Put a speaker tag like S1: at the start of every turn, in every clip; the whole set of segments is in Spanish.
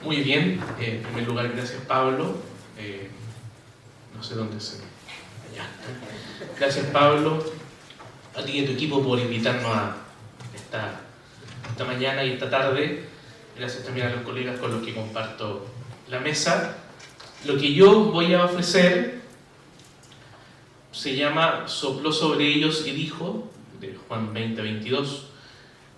S1: Muy bien, en primer lugar, gracias Pablo. No sé dónde se... Allá. Gracias Pablo, a ti y a tu equipo por invitarnos a esta mañana y esta tarde. Gracias también a los colegas con los que comparto la mesa. Lo que yo voy a ofrecer se llama Sopló sobre ellos y dijo, de Juan 20:22,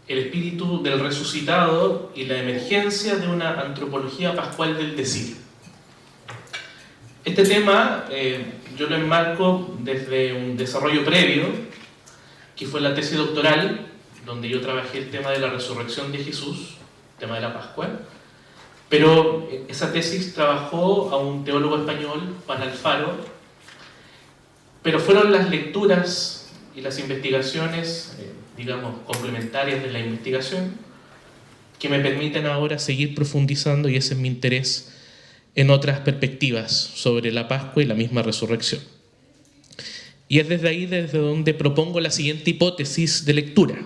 S1: el espíritu del resucitado y la emergencia de una antropología pascual del decir. Este tema yo lo enmarco desde un desarrollo previo, que fue la tesis doctoral, donde yo trabajé el tema de la resurrección de Jesús, el tema de la Pascua, pero esa tesis trabajó a un teólogo español, Juan Alfaro, pero fueron las lecturas y las investigaciones, digamos, complementarias de la investigación, que me permiten ahora seguir profundizando, y ese es mi interés, en otras perspectivas sobre la Pascua y la misma resurrección. Y es desde ahí desde donde propongo la siguiente hipótesis de lectura.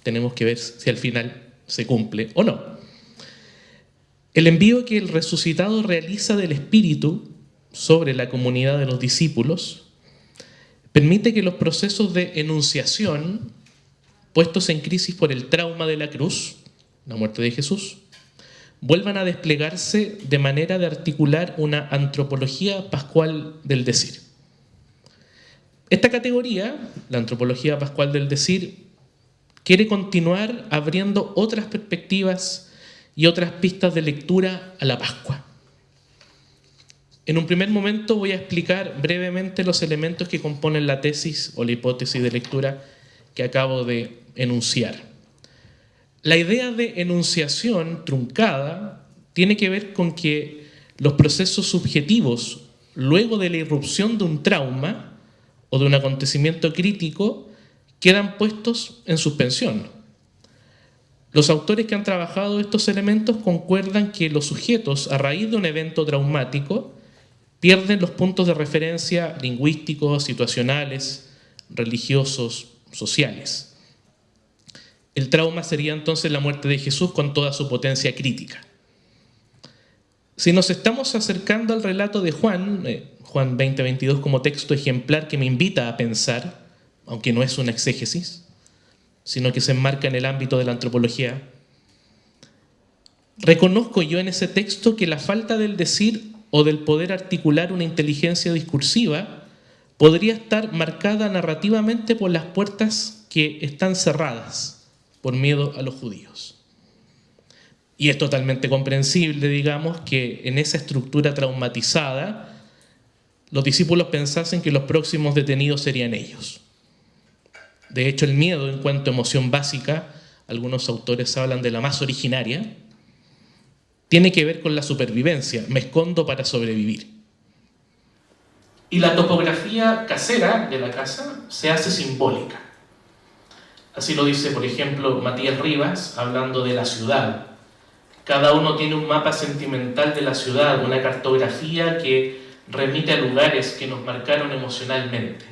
S1: Tenemos que ver si al final se cumple o no. El envío que el resucitado realiza del Espíritu sobre la comunidad de los discípulos permite que los procesos de enunciación, puestos en crisis por el trauma de la cruz, la muerte de Jesús, vuelvan a desplegarse de manera de articular una antropología pascual del decir. Esta categoría, la antropología pascual del decir, quiere continuar abriendo otras perspectivas y otras pistas de lectura a la Pascua. En un primer momento voy a explicar brevemente los elementos que componen la tesis o la hipótesis de lectura que acabo de enunciar. La idea de enunciación truncada tiene que ver con que los procesos subjetivos, luego de la irrupción de un trauma o de un acontecimiento crítico, quedan puestos en suspensión. Los autores que han trabajado estos elementos concuerdan que los sujetos, a raíz de un evento traumático, pierden los puntos de referencia lingüísticos, situacionales, religiosos, sociales. El trauma sería entonces la muerte de Jesús con toda su potencia crítica. Si nos estamos acercando al relato de Juan 20:22 como texto ejemplar que me invita a pensar, aunque no es una exégesis, sino que se enmarca en el ámbito de la antropología, reconozco yo en ese texto que la falta del decir o del poder articular una inteligencia discursiva podría estar marcada narrativamente por las puertas que están cerradas por miedo a los judíos. Y es totalmente comprensible, digamos, que en esa estructura traumatizada los discípulos pensasen que los próximos detenidos serían ellos. De hecho, el miedo, en cuanto a emoción básica, algunos autores hablan de la más originaria, tiene que ver con la supervivencia. Me escondo para sobrevivir. Y la topografía casera de la casa se hace simbólica. Así lo dice, por ejemplo, Matías Rivas, hablando de la ciudad. Cada uno tiene un mapa sentimental de la ciudad, una cartografía que remite a lugares que nos marcaron emocionalmente.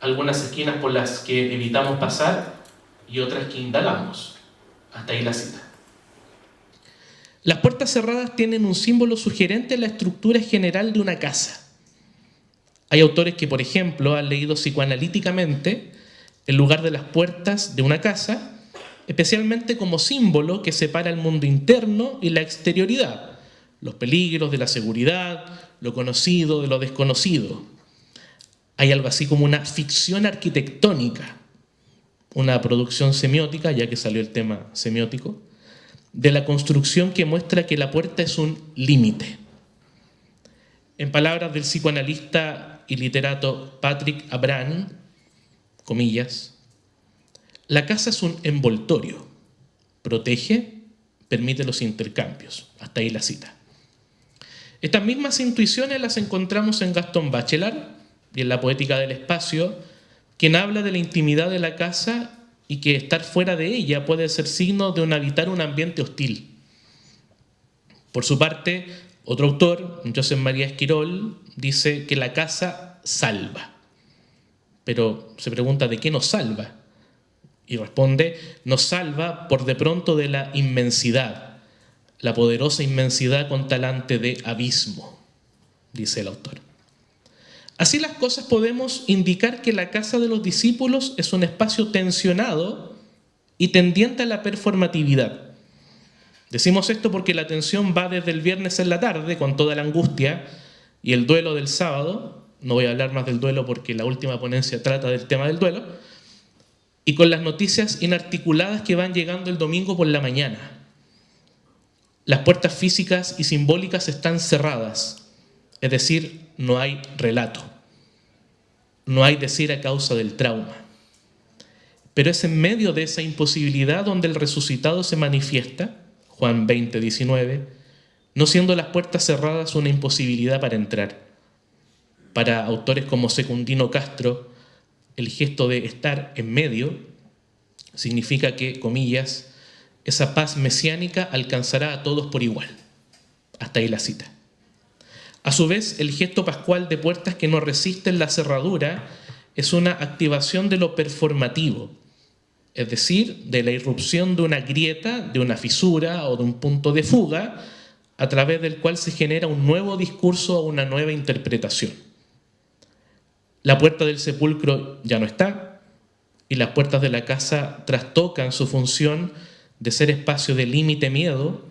S1: Algunas esquinas por las que evitamos pasar y otras que indagamos. Hasta ahí la cita. Las puertas cerradas tienen un símbolo sugerente en la estructura general de una casa. Hay autores que, por ejemplo, han leído psicoanalíticamente el lugar de las puertas de una casa, especialmente como símbolo que separa el mundo interno y la exterioridad, los peligros de la seguridad, lo conocido de lo desconocido. Hay algo así como una ficción arquitectónica, una producción semiótica, ya que salió el tema semiótico, de la construcción que muestra que la puerta es un límite. En palabras del psicoanalista y literato Patrick Abraham, comillas, la casa es un envoltorio, protege, permite los intercambios. Hasta ahí la cita. Estas mismas intuiciones las encontramos en Gaston Bachelard y en La poética del espacio, quien habla de la intimidad de la casa y que estar fuera de ella puede ser signo de habitar un ambiente hostil. Por su parte, otro autor, Josep María Esquirol, dice que la casa salva. Pero se pregunta, ¿de qué nos salva? Y responde, nos salva por de pronto de la inmensidad, la poderosa inmensidad con talante de abismo, dice el autor. Así las cosas, podemos indicar que la casa de los discípulos es un espacio tensionado y tendiente a la performatividad. Decimos esto porque la tensión va desde el viernes en la tarde, con toda la angustia y el duelo del sábado. No voy a hablar más del duelo porque la última ponencia trata del tema del duelo. Y con las noticias inarticuladas que van llegando el domingo por la mañana. Las puertas físicas y simbólicas están cerradas, es decir, no hay relato, no hay decir a causa del trauma. Pero es en medio de esa imposibilidad donde el resucitado se manifiesta, Juan 20, 19, no siendo las puertas cerradas una imposibilidad para entrar. Para autores como Secundino Castro, el gesto de estar en medio significa que, comillas, esa paz mesiánica alcanzará a todos por igual. Hasta ahí la cita. A su vez, el gesto pascual de puertas que no resisten la cerradura es una activación de lo performativo, es decir, de la irrupción de una grieta, de una fisura o de un punto de fuga, a través del cual se genera un nuevo discurso o una nueva interpretación. La puerta del sepulcro ya no está, y las puertas de la casa trastocan su función de ser espacio de límite miedo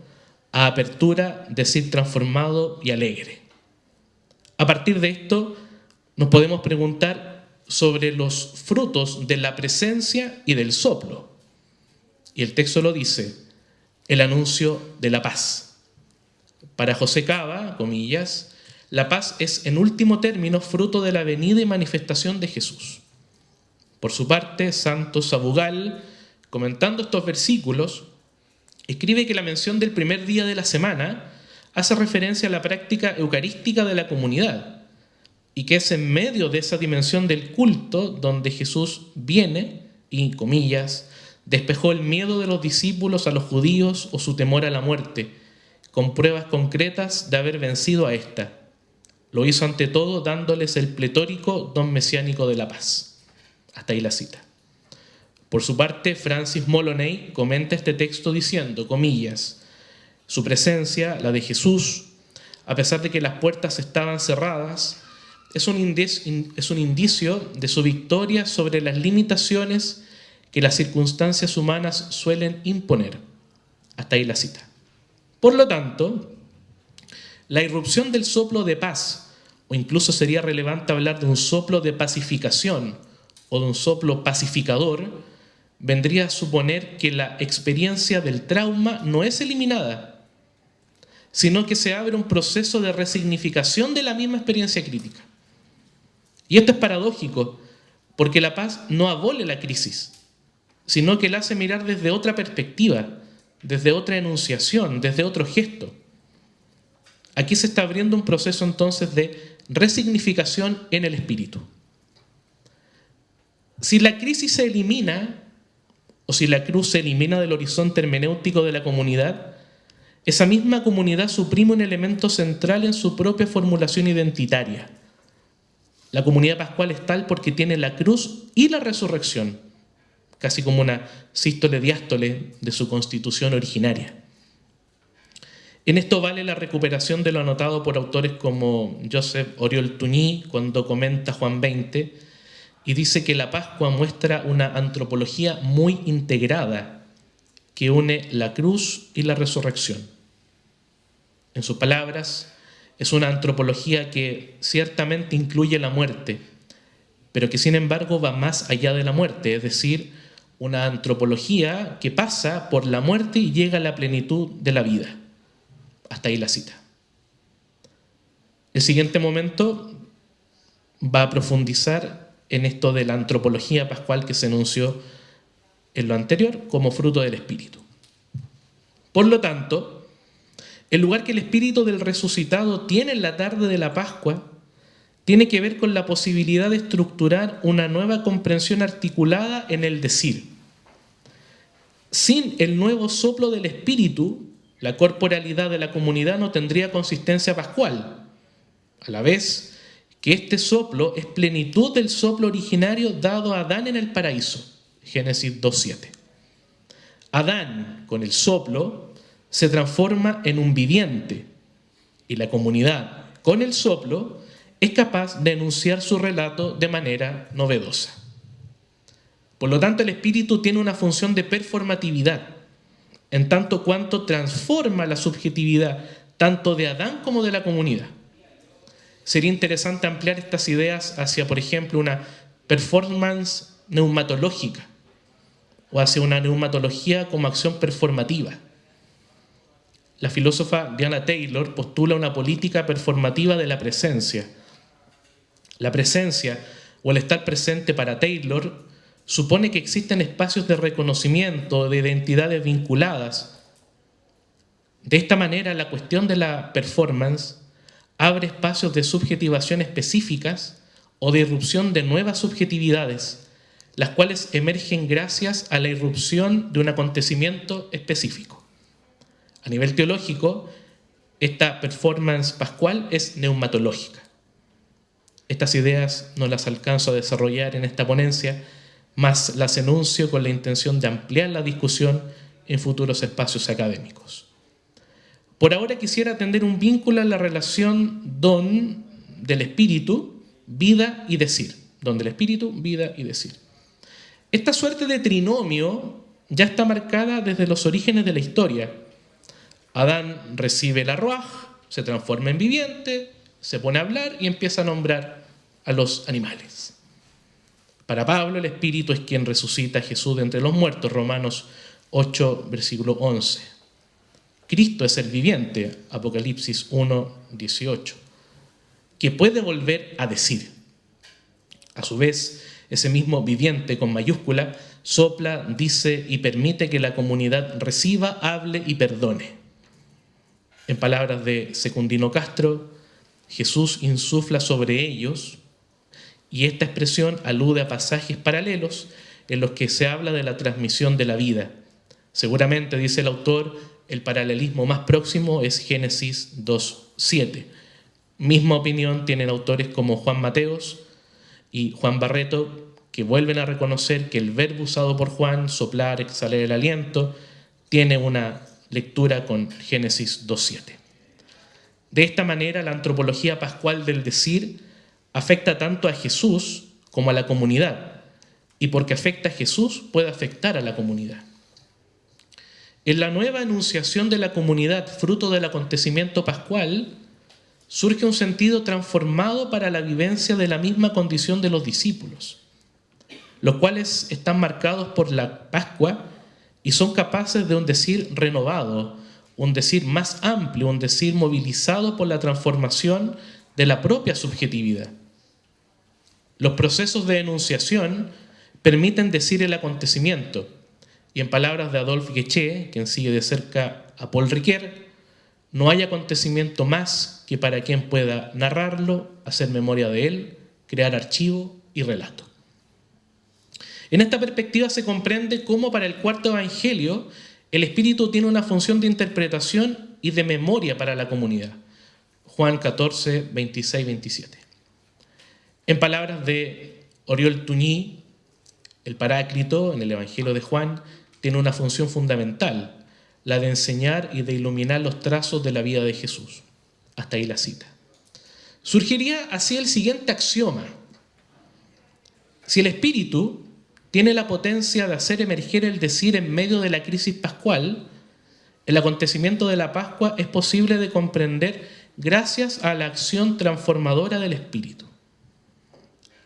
S1: a apertura, decir transformado y alegre. A partir de esto, nos podemos preguntar sobre los frutos de la presencia y del soplo. Y el texto lo dice, el anuncio de la paz. Para José Cava, comillas, la paz es en último término fruto de la venida y manifestación de Jesús. Por su parte, Santos Sabugal, comentando estos versículos, escribe que la mención del primer día de la semana hace referencia a la práctica eucarística de la comunidad y que es en medio de esa dimensión del culto donde Jesús viene y, comillas, despejó el miedo de los discípulos a los judíos o su temor a la muerte, con pruebas concretas de haber vencido a ésta. Lo hizo ante todo dándoles el pletórico don mesiánico de la paz. Hasta ahí la cita. Por su parte, Francis Moloney comenta este texto diciendo, comillas, su presencia, la de Jesús, a pesar de que las puertas estaban cerradas, es un indicio de su victoria sobre las limitaciones que las circunstancias humanas suelen imponer. Hasta ahí la cita. Por lo tanto, la irrupción del soplo de paz, o incluso sería relevante hablar de un soplo de pacificación o de un soplo pacificador, vendría a suponer que la experiencia del trauma no es eliminada, sino que se abre un proceso de resignificación de la misma experiencia crítica. Y esto es paradójico, porque la paz no abole la crisis, sino que la hace mirar desde otra perspectiva, desde otra enunciación, desde otro gesto. Aquí se está abriendo un proceso entonces de resignificación en el espíritu. Si la crisis se elimina, o si la cruz se elimina del horizonte hermenéutico de la comunidad, esa misma comunidad suprime un elemento central en su propia formulación identitaria. La comunidad pascual es tal porque tiene la cruz y la resurrección, casi como una sístole-diástole de su constitución originaria. En esto vale la recuperación de lo anotado por autores como Joseph Oriol Tuñí cuando comenta Juan 20 y dice que la Pascua muestra una antropología muy integrada que une la cruz y la resurrección. En sus palabras, es una antropología que ciertamente incluye la muerte, pero que sin embargo va más allá de la muerte, es decir, una antropología que pasa por la muerte y llega a la plenitud de la vida. Hasta ahí la cita. El siguiente momento va a profundizar en esto de la antropología pascual que se enunció en lo anterior como fruto del Espíritu. Por lo tanto, el lugar que el Espíritu del resucitado tiene en la tarde de la Pascua tiene que ver con la posibilidad de estructurar una nueva comprensión articulada en el decir. Sin el nuevo soplo del Espíritu, la corporalidad de la comunidad no tendría consistencia pascual, a la vez que este soplo es plenitud del soplo originario dado a Adán en el paraíso, Génesis 2:7. Adán, con el soplo, se transforma en un viviente y la comunidad, con el soplo, es capaz de enunciar su relato de manera novedosa. Por lo tanto, el espíritu tiene una función de performatividad, en tanto cuanto transforma la subjetividad tanto de Adán como de la comunidad. Sería interesante ampliar estas ideas hacia, por ejemplo, una performance neumatológica o hacia una neumatología como acción performativa. La filósofa Diana Taylor postula una política performativa de la presencia. La presencia o el estar presente para Taylor supone que existen espacios de reconocimiento de identidades vinculadas. De esta manera, la cuestión de la performance abre espacios de subjetivación específicas o de irrupción de nuevas subjetividades, las cuales emergen gracias a la irrupción de un acontecimiento específico. A nivel teológico, esta performance pascual es neumatológica. Estas ideas no las alcanzo a desarrollar en esta ponencia, más las enuncio con la intención de ampliar la discusión en futuros espacios académicos. Por ahora quisiera atender un vínculo en la relación don del espíritu, vida y decir. Don del espíritu, vida y decir. Esta suerte de trinomio ya está marcada desde los orígenes de la historia. Adán recibe la ruaj, se transforma en viviente, se pone a hablar y empieza a nombrar a los animales. Para Pablo, el espíritu es quien resucita a Jesús de entre los muertos, Romanos 8, versículo 11. Cristo es el viviente, Apocalipsis 1, 18, que puede volver a decir. A su vez, ese mismo viviente con mayúscula sopla, dice y permite que la comunidad reciba, hable y perdone. En palabras de Secundino Castro, Jesús insufla sobre ellos, y esta expresión alude a pasajes paralelos en los que se habla de la transmisión de la vida. Seguramente, dice el autor, el paralelismo más próximo es Génesis 2:7. Misma opinión tienen autores como Juan Mateos y Juan Barreto, que vuelven a reconocer que el verbo usado por Juan, soplar, exhalar el aliento, tiene una lectura con Génesis 2:7. De esta manera, la antropología pascual del decir afecta tanto a Jesús como a la comunidad, y porque afecta a Jesús puede afectar a la comunidad. En la nueva enunciación de la comunidad, fruto del acontecimiento pascual, surge un sentido transformado para la vivencia de la misma condición de los discípulos, los cuales están marcados por la Pascua y son capaces de un decir renovado, un decir más amplio, un decir movilizado por la transformación de la propia subjetividad. Los procesos de enunciación permiten decir el acontecimiento, y en palabras de Adolphe Guéché, quien sigue de cerca a Paul Ricoeur, no hay acontecimiento más que para quien pueda narrarlo, hacer memoria de él, crear archivo y relato. En esta perspectiva se comprende cómo para el cuarto evangelio el espíritu tiene una función de interpretación y de memoria para la comunidad. Juan 14, 26, 27. En palabras de Oriol Tuñí, el Paráclito en el Evangelio de Juan tiene una función fundamental, la de enseñar y de iluminar los trazos de la vida de Jesús. Hasta ahí la cita. Surgiría así el siguiente axioma. Si el espíritu tiene la potencia de hacer emerger el decir en medio de la crisis pascual, el acontecimiento de la Pascua es posible de comprender gracias a la acción transformadora del espíritu.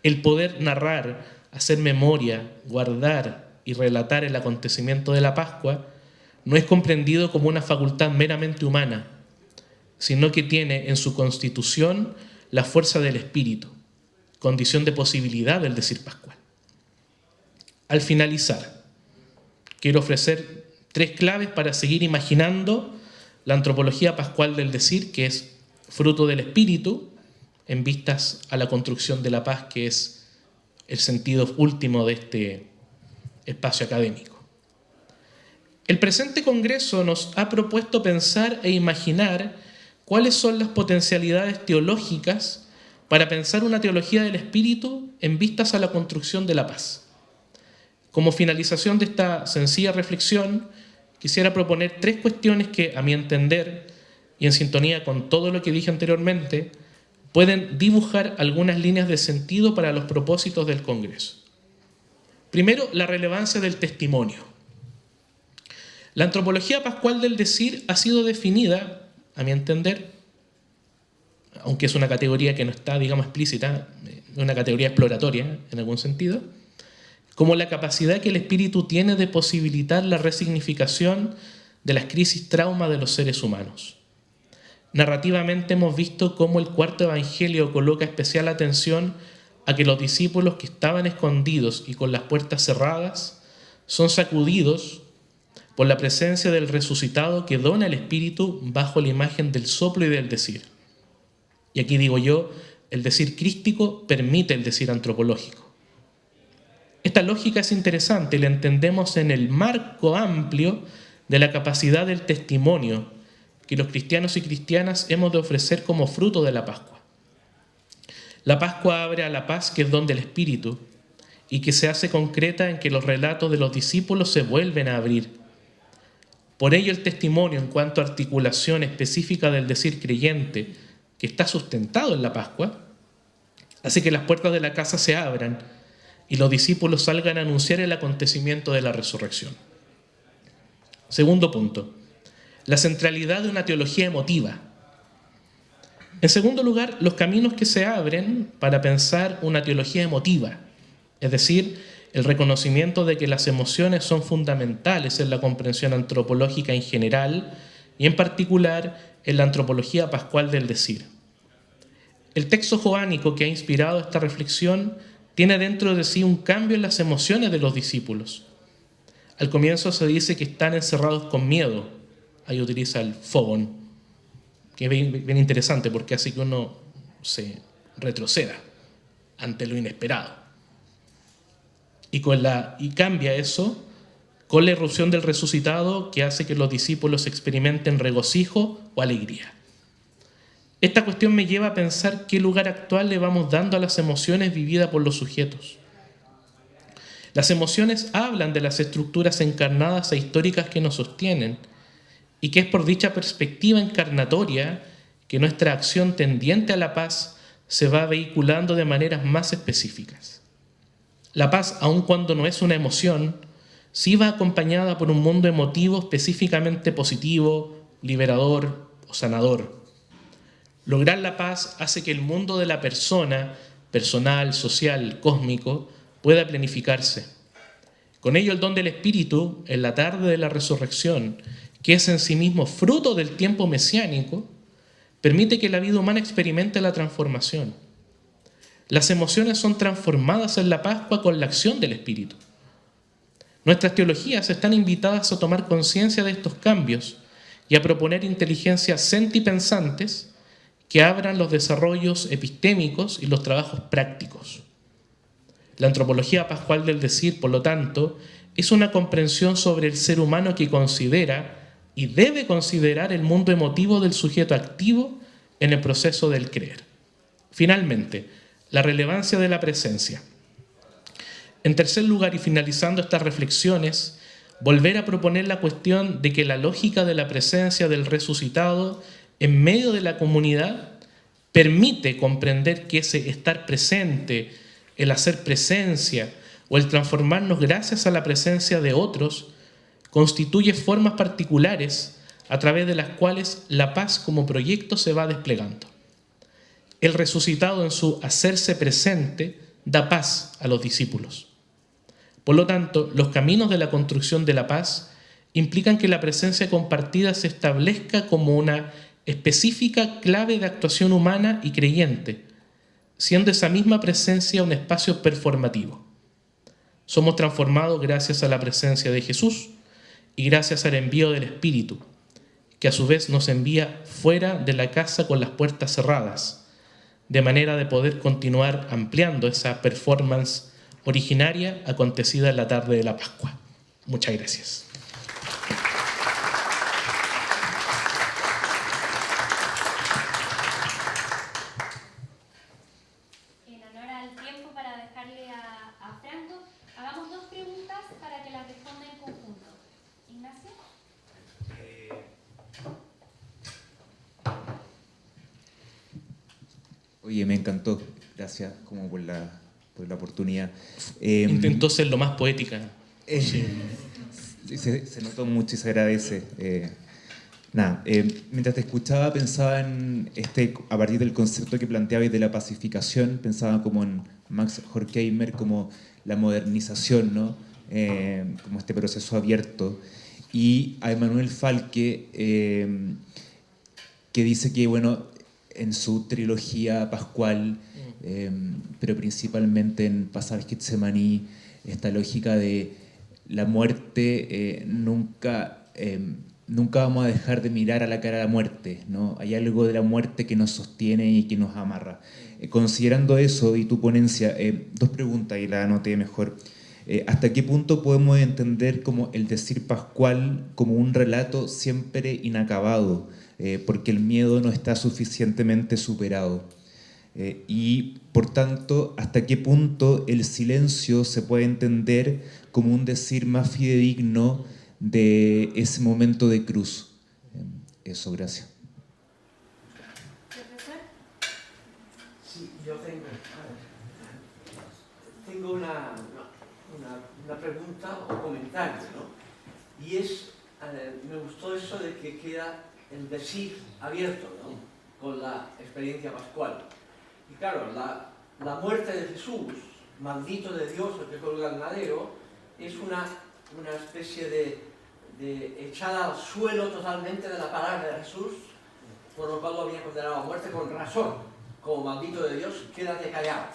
S1: El poder narrar, hacer memoria, guardar y relatar el acontecimiento de la Pascua no es comprendido como una facultad meramente humana, sino que tiene en su constitución la fuerza del espíritu, condición de posibilidad del decir pascual. Al finalizar, quiero ofrecer 3 claves para seguir imaginando la antropología pascual del decir, que es fruto del espíritu, en vistas a la construcción de la paz, que es el sentido último de este espacio académico. El presente congreso nos ha propuesto pensar e imaginar cuáles son las potencialidades teológicas para pensar una teología del espíritu en vistas a la construcción de la paz. Como finalización de esta sencilla reflexión, quisiera proponer 3 cuestiones que, a mi entender, y en sintonía con todo lo que dije anteriormente, pueden dibujar algunas líneas de sentido para los propósitos del Congreso. Primero, la relevancia del testimonio. La antropología pascual del decir ha sido definida, a mi entender, aunque es una categoría que no está, digamos, explícita, una categoría exploratoria en algún sentido, como la capacidad que el espíritu tiene de posibilitar la resignificación de las crisis trauma de los seres humanos. Narrativamente hemos visto cómo el cuarto evangelio coloca especial atención a que los discípulos que estaban escondidos y con las puertas cerradas son sacudidos por la presencia del resucitado que dona el espíritu bajo la imagen del soplo y del decir. Y aquí digo yo, el decir crístico permite el decir antropológico. Esta lógica es interesante y la entendemos en el marco amplio de la capacidad del testimonio que los cristianos y cristianas hemos de ofrecer como fruto de la Pascua. La Pascua abre a la paz que es don del Espíritu y que se hace concreta en que los relatos de los discípulos se vuelven a abrir. Por ello el testimonio en cuanto a articulación específica del decir creyente que está sustentado en la Pascua hace que las puertas de la casa se abran y los discípulos salgan a anunciar el acontecimiento de la resurrección. Segundo punto, la centralidad de una teología emotiva. En segundo lugar, los caminos que se abren para pensar una teología emotiva, es decir, el reconocimiento de que las emociones son fundamentales en la comprensión antropológica en general y en particular en la antropología pascual del decir. El texto joánico que ha inspirado esta reflexión tiene dentro de sí un cambio en las emociones de los discípulos. Al comienzo se dice que están encerrados con miedo. Ahí utiliza el fogón, que es bien interesante porque hace que uno se retroceda ante lo inesperado. Y cambia eso con la irrupción del resucitado que hace que los discípulos experimenten regocijo o alegría. Esta cuestión me lleva a pensar qué lugar actual le vamos dando a las emociones vividas por los sujetos. Las emociones hablan de las estructuras encarnadas e históricas que nos sostienen y que es por dicha perspectiva encarnatoria que nuestra acción tendiente a la paz se va vehiculando de maneras más específicas. La paz, aun cuando no es una emoción, sí va acompañada por un mundo emotivo específicamente positivo, liberador o sanador. Lograr la paz hace que el mundo de la persona, personal, social, cósmico, pueda planificarse. Con ello el don del Espíritu, en la tarde de la resurrección, que es en sí mismo fruto del tiempo mesiánico, permite que la vida humana experimente la transformación. Las emociones son transformadas en la Pascua con la acción del Espíritu. Nuestras teologías están invitadas a tomar conciencia de estos cambios y a proponer inteligencias sentipensantes que abran los desarrollos epistémicos y los trabajos prácticos. La antropología pascual del decir, por lo tanto, es una comprensión sobre el ser humano que considera y debe considerar el mundo emotivo del sujeto activo en el proceso del creer. Finalmente, la relevancia de la presencia. En tercer lugar, y finalizando estas reflexiones, volver a proponer la cuestión de que la lógica de la presencia del resucitado en medio de la comunidad permite comprender que ese estar presente, el hacer presencia o el transformarnos gracias a la presencia de otros, constituye formas particulares a través de las cuales la paz como proyecto se va desplegando. El resucitado en su hacerse presente da paz a los discípulos. Por lo tanto, los caminos de la construcción de la paz implican que la presencia compartida se establezca como una específica clave de actuación humana y creyente, siendo esa misma presencia un espacio performativo. Somos transformados gracias a la presencia de Jesús y gracias al envío del Espíritu, que a su vez nos envía fuera de la casa con las puertas cerradas, de manera de poder continuar ampliando esa performance originaria acontecida en la tarde de la Pascua. Muchas gracias.
S2: En honor al tiempo, para dejarle a Franco, hagamos 2 preguntas para que las responda en conjunto. Ignacio.
S3: Oye, me encantó. Gracias como por la oportunidad.
S1: Intentó ser lo más poética posible.
S3: Se notó mucho y se agradece. Mientras te escuchaba pensaba en a partir del concepto que planteabais de la pacificación, pensaba como en Max Horkheimer, como la modernización, ¿no? Como este proceso abierto, y a Emanuel Falque, que dice que, bueno, en su trilogía pascual, pero principalmente en Pasajes Getsemaní, esta lógica de la muerte, nunca vamos a dejar de mirar a la cara de la muerte, ¿no? Hay algo de la muerte que nos sostiene y que nos amarra. Considerando eso y tu ponencia, dos preguntas y la anoté mejor. ¿Hasta qué punto podemos entender como el decir pascual como un relato siempre inacabado, porque el miedo no está suficientemente superado? Y por tanto, ¿hasta qué punto el silencio se puede entender como un decir más fidedigno de ese momento de cruz? Eso, gracias.
S2: Profesor.
S4: Sí, yo tengo una pregunta o comentario, ¿no? Y me gustó eso de que queda el decir abierto, ¿no? Con la experiencia pascual. Y claro, la muerte de Jesús, maldito de Dios, el que colga el madero, es una especie de echada al suelo totalmente de la palabra de Jesús, por lo cual lo había condenado a muerte con razón. Como maldito de Dios, quédate callado.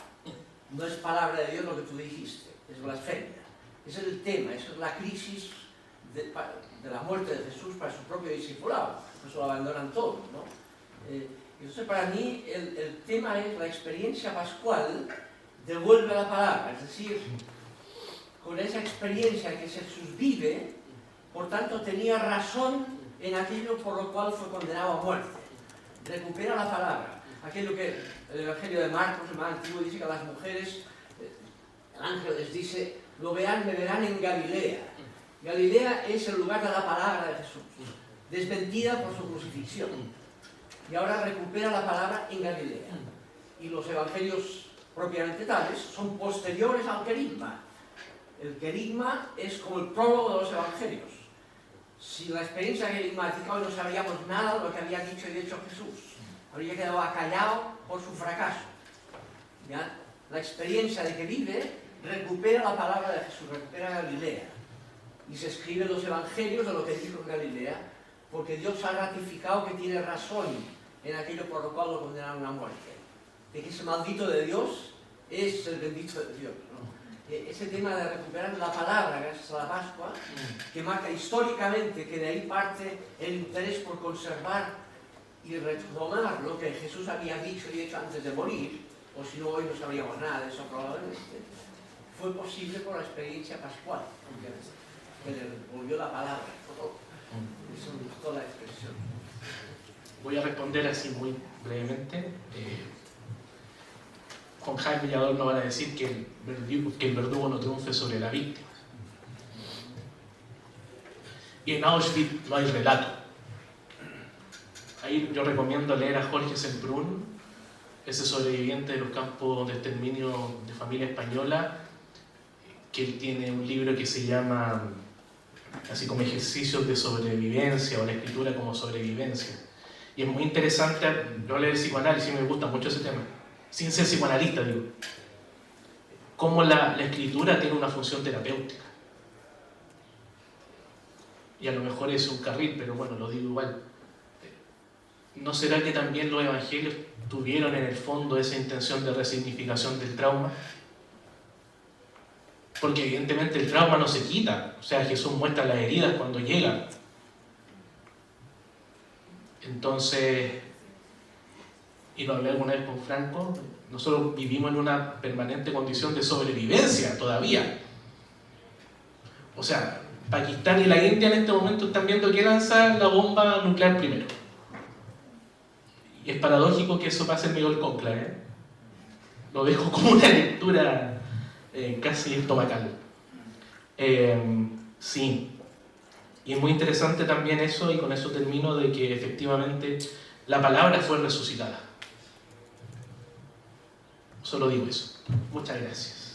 S4: No es palabra de Dios lo que tú dijiste, es blasfemia. Ese es el tema, esa es la crisis de la muerte de Jesús para su propio discipulado. Por eso lo abandonan todos, ¿no? Entonces, para mí, el tema es la experiencia pascual devuelve la palabra, es decir, con esa experiencia que Jesús vive, por tanto, tenía razón en aquello por lo cual fue condenado a muerte. Recupera la palabra. Aquello que el Evangelio de Marcos, el más antiguo, dice que a las mujeres, el ángel les dice, me verán en Galilea. Galilea es el lugar de la palabra de Jesús, desmentida por su crucifixión. Y ahora recupera la palabra en Galilea. Y los evangelios propiamente tales son posteriores al querigma. El querigma es como el prólogo de los evangelios. Si la experiencia querigmática hoy no sabíamos nada de lo que había dicho y hecho Jesús, habría quedado acallado por su fracaso. ¿Ya? La experiencia de que vive recupera la palabra de Jesús, recupera Galilea. Y se escriben los evangelios de lo que dijo en Galilea, porque Dios ha ratificado que tiene razón en aquello por lo cual lo condenaron a muerte. De que ese maldito de Dios es el bendito de Dios, ¿no? Ese tema de recuperar la palabra gracias a la Pascua, que marca históricamente que de ahí parte el interés por conservar y retomar lo que Jesús había dicho y hecho antes de morir, o si no hoy no sabríamos nada de eso probablemente, fue posible por la experiencia pascual, que le volvió la palabra. Eso me gustó la expresión.
S1: Voy a responder así muy brevemente. Juan Jaime y Adorno van a decir que el verdugo no triunfe sobre la víctima. Y en Auschwitz no hay relato. Ahí yo recomiendo leer a Jorge Semprún, ese sobreviviente de los campos de exterminio de familia española, que él tiene un libro que se llama así como Ejercicios de Sobrevivencia, o la escritura como sobrevivencia. Y es muy interesante, yo leer el psicoanálisis, me gusta mucho ese tema, sin ser psicoanalista, digo, cómo la escritura tiene una función terapéutica. Y a lo mejor es un carril, pero bueno, lo digo igual. ¿No será que también los evangelios tuvieron en el fondo esa intención de resignificación del trauma? Porque evidentemente el trauma no se quita, o sea, Jesús muestra las heridas cuando llegan. Entonces, y lo hablé alguna vez con Franco, nosotros vivimos en una permanente condición de sobrevivencia todavía. O sea, Pakistán y la India en este momento están viendo que lanza la bomba nuclear primero. Y es paradójico que eso pase en medio del cónclave, ¿eh? Lo dejo como una lectura casi estomacal. Sí. Y es muy interesante también eso, y con eso termino, de que efectivamente la palabra fue resucitada. Solo digo eso. Muchas gracias.